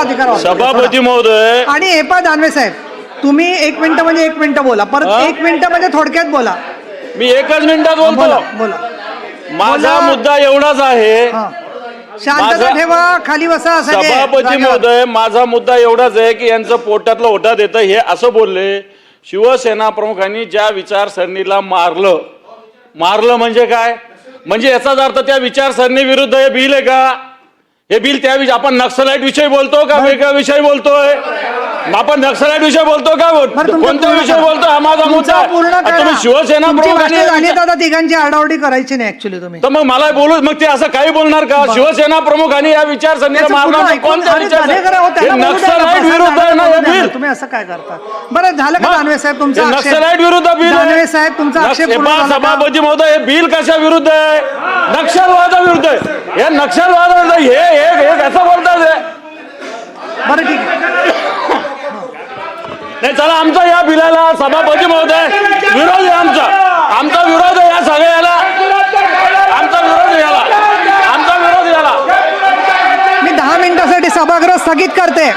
अधिकार वापरला. सभापती महोदय आणि हे पा दानवे साहेब, तुम्ही 1 मिनिट म्हणजे 1 मिनिट बोला, परत 1 मिनिट म्हणजे थोडक्यात बोला. मी एकच मिनिटात बोला बोलतो. बोला. माझा मुद्दा एवढाच आहे. शांतता ठेवा, खाली बसा. सगळे सभापती जागेवर. महोदय, माझा मुद्दा एवढाच आहे की यांचं पोटातलं ओठात येतं हे असं बोलले. शिवसेना प्रमुखांनी ज्या विचारसरणीला मारलं म्हणजे काय? म्हणजे याचाच अर्थ त्या विचारसरणी विरुद्ध हे बिल आहे का? हे बिल त्या आपण नक्सलाइट विषयी बोलतो का वेगळ्या विषयी बोलतोय? आपण नक्सलाइट विषय बोलतो का? कोणत्या विषय बोलतो? हा माझा मुद्दा आहे. तुम्ही शिवसेना प्रमुखांनी दादा तिघांची आरडाओरडी करायची नाही ऍक्च्युली तुम्ही. तर मग मला बोलू, मग ते असं काही बोलणार का? शिवसेना प्रमुखांनी या विचारसरणीला मारणार कोणत्या विचार? नक्सलाइट विरुद्ध आहे ना हे बिल. तुम्ही असं काय करता? बरं झालं का दानवे साहेब तुमचा आक्षेप? नक्सलाइट विरुद्ध बिल दानवे साहेब तुमचा आक्षेप पूर्ण झाला का? सभापती महोदय, हे बिल कशा विरुद्ध आहे? नक्षलवादा विरुद्ध आहे. हे नक्षलवाद हे कसं बोलतात? बरं ठीक आहे. नाही चला, आमचा या बिलाला सभापती महोदय विरोध आहे. आमचा विरोध आहे या सगळ्याला. आमचा विरोध याला. मी 10 मिनिटासाठी सभागृह स्थगित करते.